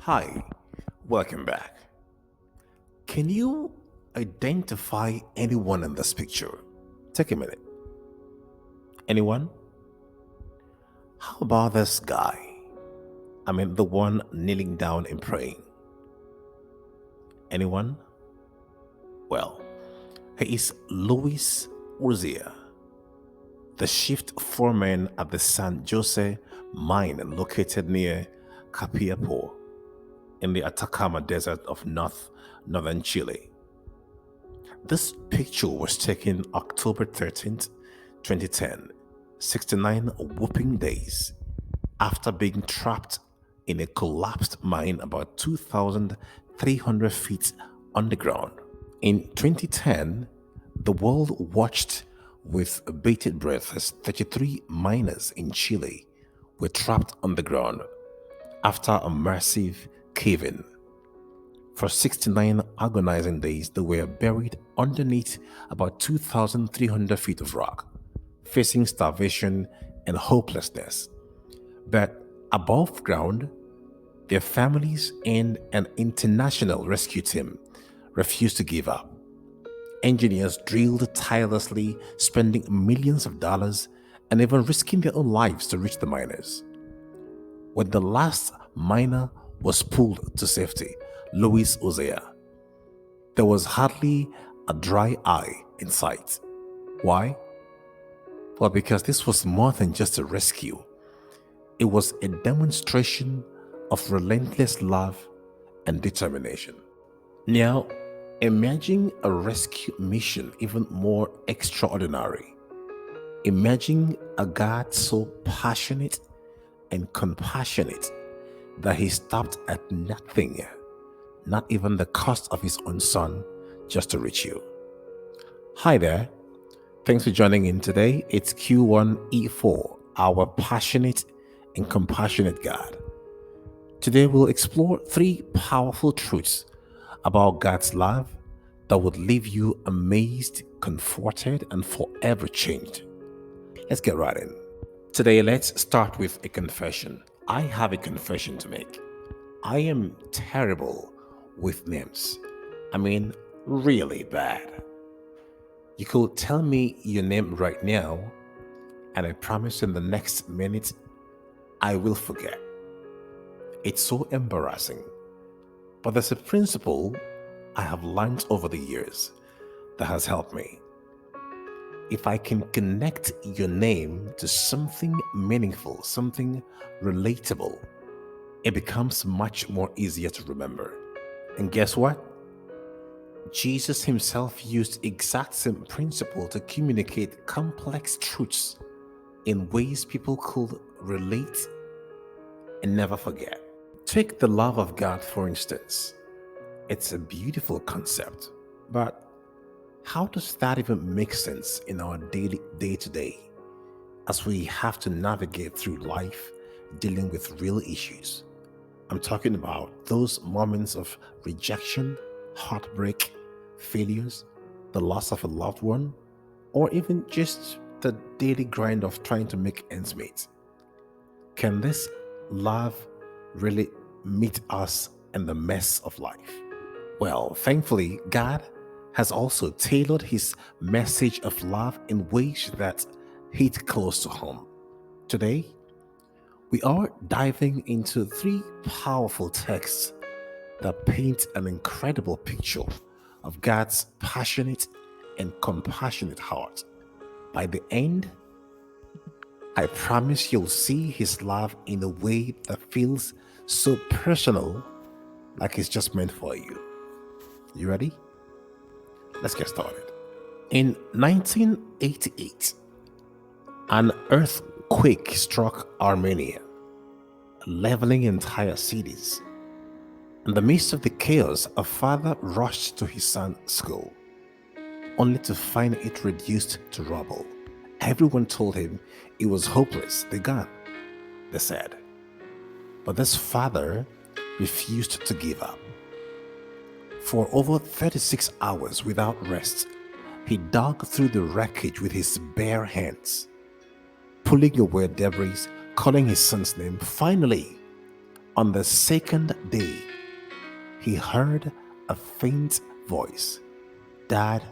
Hi, welcome back. Can you identify anyone in this picture? Take a minute. Anyone? How about this guy? I mean, the one kneeling down and praying. Anyone? Well, he is Luis Urzúa, the shift foreman at the San Jose mine located near Capiapo in the Atacama Desert of northern Chile. This picture was taken October 13th, 2010, 69 whooping days after being trapped in a collapsed mine about 2,300 feet underground. In 2010, the world watched with bated breath as 33 miners in Chile were trapped underground after a massive cave in. For 69 agonizing days, they were buried underneath about 2,300 feet of rock, facing starvation and hopelessness. But above ground, their families and an international rescue team refused to give up. Engineers drilled tirelessly, spending millions of dollars and even risking their own lives to reach the miners. When the last miner was pulled to safety, Luis Urzúa, there was hardly a dry eye in sight. Why? Well, because this was more than just a rescue. It was a demonstration of relentless love and determination. Now, imagine a rescue mission even more extraordinary. Imagine a God so passionate and compassionate that he stopped at nothing, not even the cost of his own son, just to reach you. Hi there. Thanks for joining in today. It's Q1E4, our passionate and compassionate God. Today we'll explore three powerful truths about God's love that would leave you amazed, comforted, and forever changed. Let's get right in. Today, let's start with a confession. I have a confession to make. I am terrible with names. I mean, really bad. You could tell me your name right now, and I promise in the next minute, I will forget. It's so embarrassing. But there's a principle I have learned over the years that has helped me. If I can connect your name to something meaningful, something relatable, it becomes much more easier to remember. And guess what? Jesus himself used exact same principle to communicate complex truths in ways people could relate and never forget. Take the love of God, for instance. It's a beautiful concept, but how does that even make sense in our daily day-to-day as we have to navigate through life dealing with real issues? I'm talking about those moments of rejection, heartbreak, failures, the loss of a loved one, or even just the daily grind of trying to make ends meet. Can this love really meet us in the mess of life? Well, thankfully, God has also tailored his message of love in ways that hit close to home. Today, we are diving into three powerful texts that paint an incredible picture of God's passionate and compassionate heart. By the end, I promise you'll see his love in a way that feels so personal, like it's just meant for you. You ready? Let's get started. In 1988, an earthquake struck Armenia, leveling entire cities. In the midst of the chaos, a father rushed to his son's school, only to find it reduced to rubble. Everyone told him it was hopeless, they're gone, they said. But this father refused to give up. For over 36 hours without rest, he dug through the wreckage with his bare hands, pulling away debris, calling his son's name. Finally, On the second day, he heard a faint voice. Dad,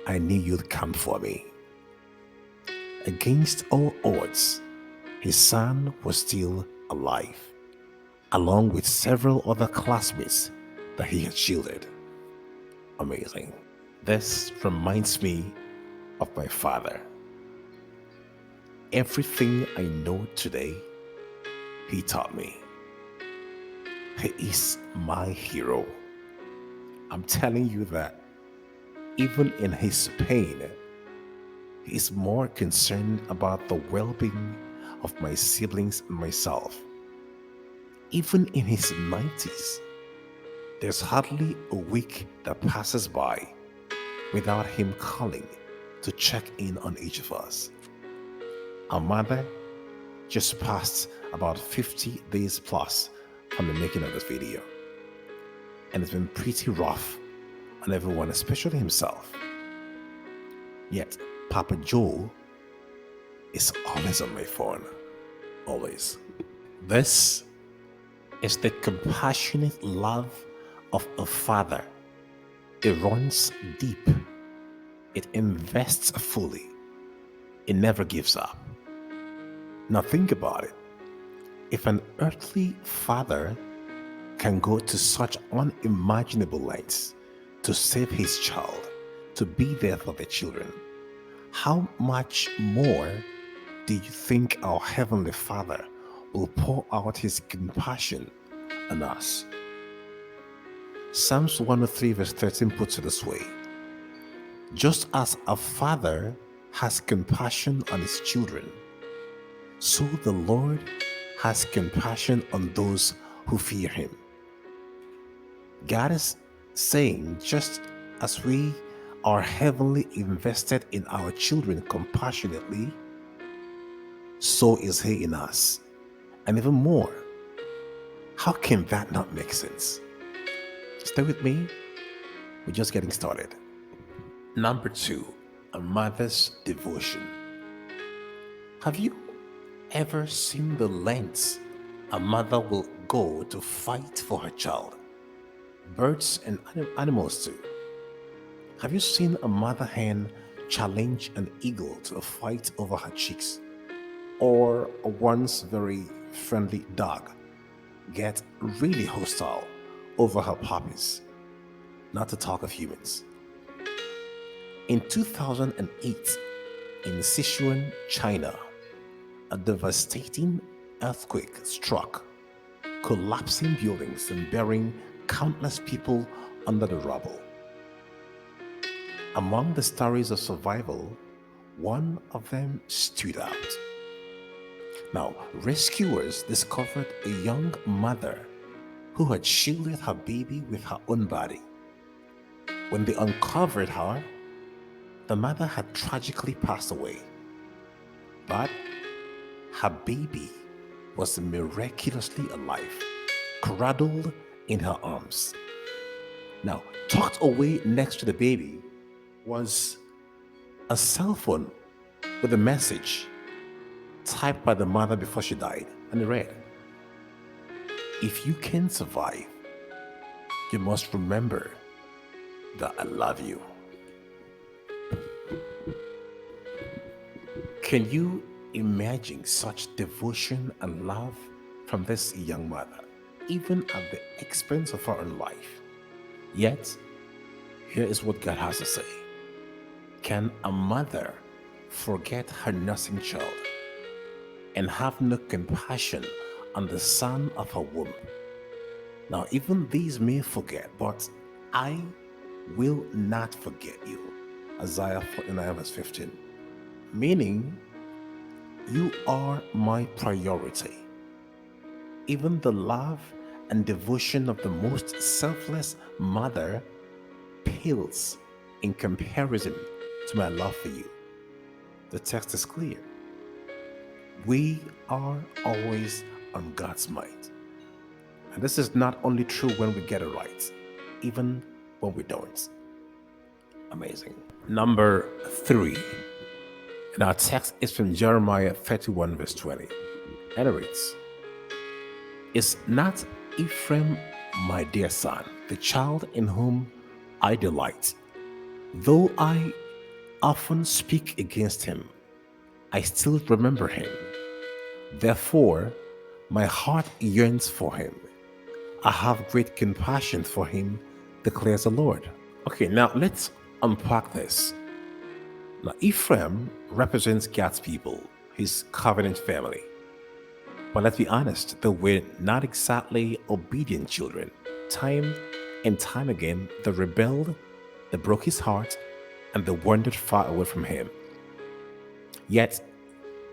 I knew you'd come for me. Against all odds, his son was still alive, along with several other classmates that he had shielded. Amazing. This reminds me of my father. Everything I know today, he taught me. He is my hero. I'm telling you that even in his pain, he is more concerned about the well-being of my siblings and myself. Even in his 90s, there's hardly a week that passes by without him calling to check in on each of us. Our mother just passed about 50 days plus from the making of this video, and it's been pretty rough on everyone, especially himself. Yet Papa Joe is always on my phone, always. This is the compassionate love of a father. It runs deep, it invests fully, it never gives up. Now think about it. If an earthly father can go to such unimaginable lengths to save his child, to be there for the children, how much more do you think our Heavenly Father will pour out his compassion on us? Psalms 103 verse 13 puts it this way: just as a father has compassion on his children, so the Lord has compassion on those who fear him. God is saying, just as we are heavily invested in our children compassionately, so is he in us. And even more. How can that not make sense? Stay with me. We're just getting started. Number 2, a mother's devotion. Have you ever seen the lengths a mother will go to fight for her child? Birds and animals too. Have you seen a mother hen challenge an eagle to a fight over her chicks? Or a once very friendly dog get really hostile over her puppies? Not to talk of humans. In 2008, in Sichuan, China, a devastating earthquake struck, collapsing buildings and burying countless people under the rubble. Among the stories of survival, one of them stood out. Now, rescuers discovered a young mother who had shielded her baby with her own body. When they uncovered her, the mother had tragically passed away, but her baby was miraculously alive, cradled in her arms. Now, tucked away next to the baby was a cell phone with a message typed by the mother before she died, and it read, "If you can survive, you must remember that I love you." Can you imagine such devotion and love from this young mother, even at the expense of her own life? Yet, here is what God has to say. Can a mother forget her nursing child and have no compassion on the son of her womb? Now, even these may forget, but I will not forget you. Isaiah 49 verse 15. Meaning, you are my priority. Even the love and devotion of the most selfless mother pales in comparison to my love for you. The text is clear. We are always on God's mind. And this is not only true when we get it right, even when we don't. Amazing. Number 3. And our text is from Jeremiah 31 verse 20. And it reads, Is not Ephraim my dear son, the child in whom I delight? Though I often speak against him, I still remember him. Therefore, my heart yearns for him. I have great compassion for him, declares the Lord. Okay, now let's unpack this. Now, Ephraim represents God's people, his covenant family. But let's be honest, they were not exactly obedient children. Time and time again, they rebelled, they broke his heart, and they wandered far away from him. Yet,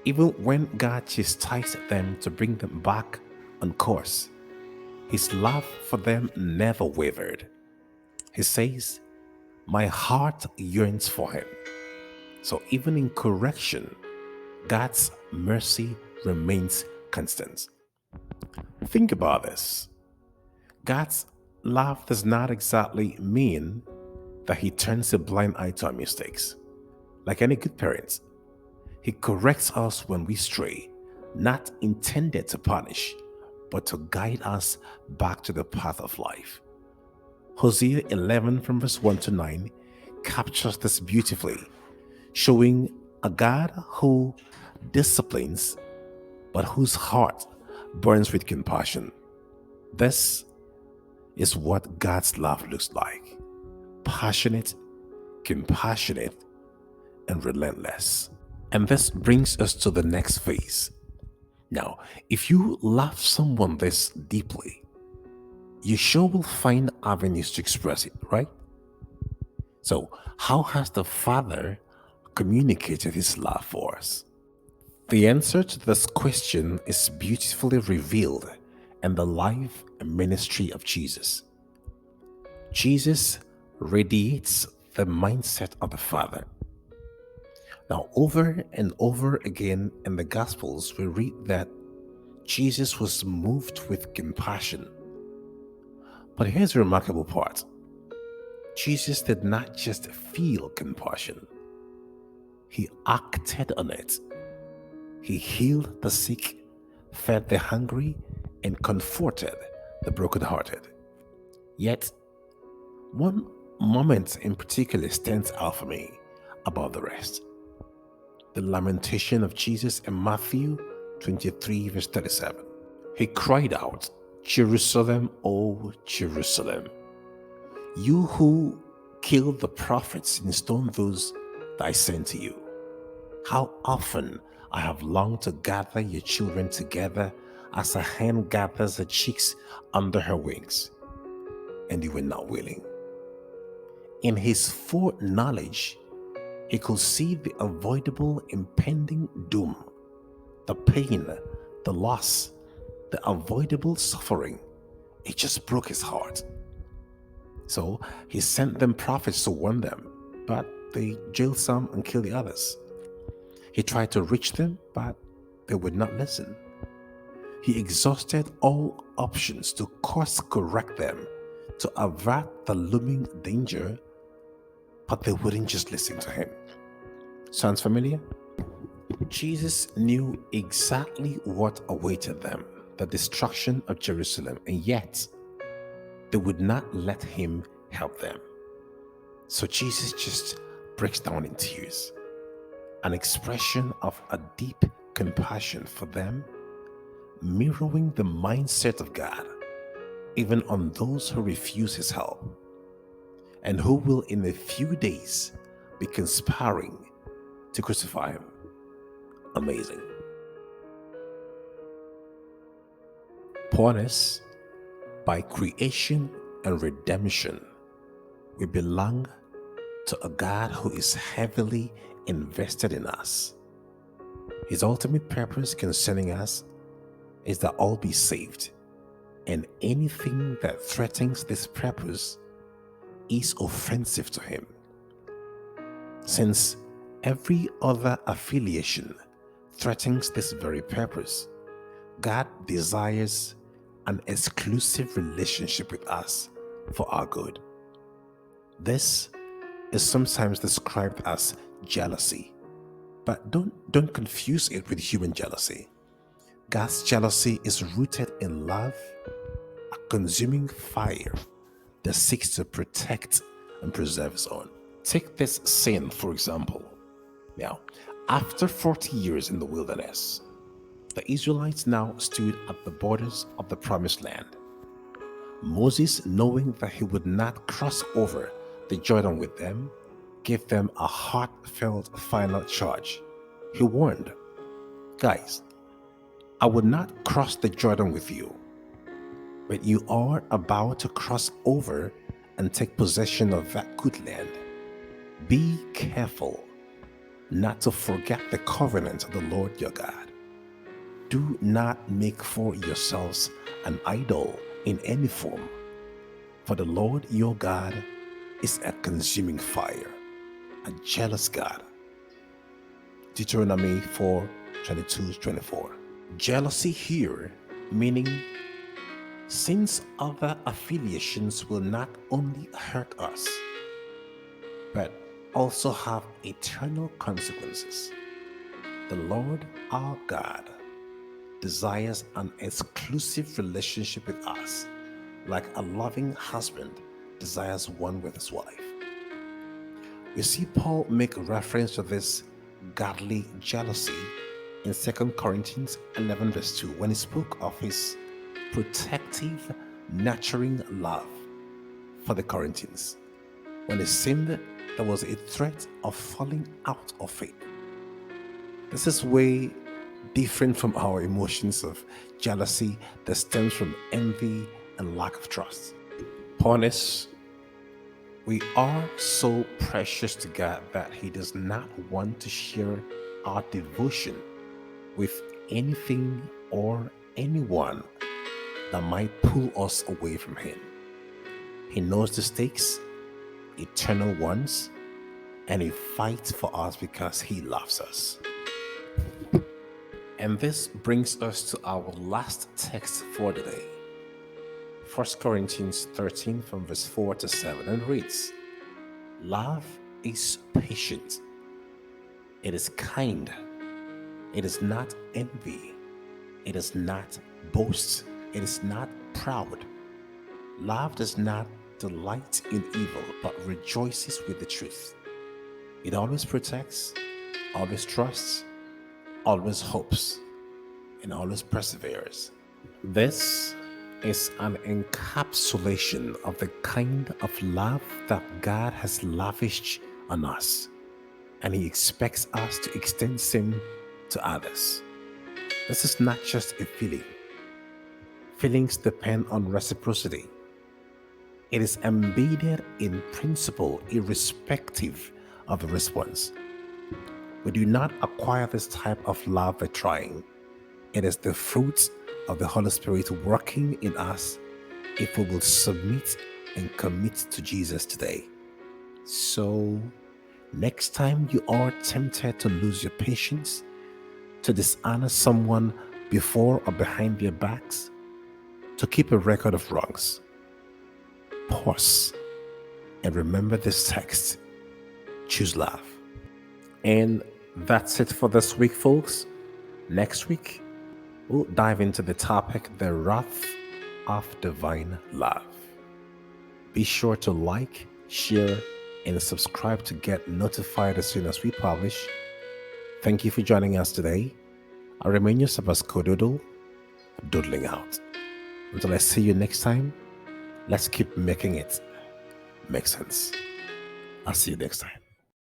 even when God chastised them to bring them back on course, his love for them never wavered. He says, my heart yearns for him. So even in correction, God's mercy remains constant. Think about this. God's love does not exactly mean that he turns a blind eye to our mistakes. Like any good parent, he corrects us when we stray, not intended to punish, but to guide us back to the path of life. Hosea 11 from verse 1 to 9 captures this beautifully, showing a God who disciplines, but whose heart burns with compassion. This is what God's love looks like: passionate, compassionate, and relentless. And this brings us to the next phase. Now, if you love someone this deeply, you sure will find avenues to express it, right? So, how has the Father communicated his love for us? The answer to this question is beautifully revealed in the life and ministry of Jesus. Jesus radiates the mindset of the Father. Now, over and over again in the Gospels, we read that Jesus was moved with compassion. But here's the remarkable part. Jesus did not just feel compassion, he acted on it. He healed the sick, fed the hungry, and comforted the brokenhearted. Yet, one moment in particular stands out for me above the rest. The lamentation of Jesus in Matthew 23, verse 37. He cried out, Jerusalem, O Jerusalem, you who killed the prophets and stoned those that I sent to you. How often I have longed to gather your children together as a hen gathers the chicks under her wings, and you were not willing. In his foreknowledge, he could see the avoidable impending doom, the pain, the loss, the avoidable suffering. It just broke his heart. So he sent them prophets to warn them, but they jailed some and killed the others. He tried to reach them, but they would not listen. He exhausted all options to course correct them, to avert the looming danger, but they wouldn't just listen to him. Sounds familiar? Jesus knew exactly what awaited them, the destruction of Jerusalem, and yet they would not let him help them. So Jesus just breaks down in tears, an expression of a deep compassion for them, mirroring the mindset of God, even on those who refuse his help, and who will in a few days be conspiring to crucify him. Amazing. Poorness, by creation and redemption, we belong to a God who is heavily invested in us. His ultimate purpose concerning us is that all be saved, and anything that threatens this purpose is offensive to him. Since every other affiliation threatens this very purpose, God desires an exclusive relationship with us for our good. This is sometimes described as jealousy, but don't confuse it with human jealousy. God's jealousy is rooted in love, a consuming fire that seeks to protect and preserve his own. Take this sin, for example. Now, after 40 years in the wilderness, the Israelites now stood at the borders of the promised land. Moses, knowing that he would not cross over the Jordan with them, gave them a heartfelt final charge. He warned, guys, I would not cross the Jordan with you, but you are about to cross over and take possession of that good land. Be careful not to forget the covenant of the Lord your God. Do not make for yourselves an idol in any form, for the Lord your God is a consuming fire, a jealous God. Deuteronomy 4:22-24. Jealousy here meaning since other affiliations will not only hurt us, but also have eternal consequences. The Lord our God desires an exclusive relationship with us, like a loving husband desires one with his wife. We see Paul make reference to this godly jealousy in 2 Corinthians 11 verse 2 when he spoke of his protective, nurturing love for the Corinthians. When it seemed there was a threat of falling out of faith. This is way different from our emotions of jealousy that stems from envy and lack of trust. Honest, we are so precious to God that He does not want to share our devotion with anything or anyone that might pull us away from Him. He knows the stakes, eternal ones, and He fights for us because He loves us. And this brings us to our last text for the day. 1 Corinthians 13 from verse 4 to 7 and reads, Love is patient. It is kind. It is not envy. It is not boast. It is not proud. Love does not delight in evil, but rejoices with the truth. It always protects, always trusts, always hopes, and always perseveres. This is an encapsulation of the kind of love that God has lavished on us, and He expects us to extend same to others. This is not just a feeling. Feelings depend on reciprocity. It is embedded in principle irrespective of the response. We do not acquire this type of love by trying. It is the fruit of the Holy Spirit working in us if we will submit and commit to Jesus today. So, next time you are tempted to lose your patience, to dishonor someone before or behind their backs, to keep a record of wrongs, pause and remember this text. Choose love. And that's it for this week, folks. Next week, we'll dive into the topic, the wrath of divine love. Be sure to like, share, and subscribe to get notified as soon as we publish. Thank you for joining us today. I remain your Sabaskodoodle, doodling out. Until I see you next time, let's keep making it make sense. I'll see you next time.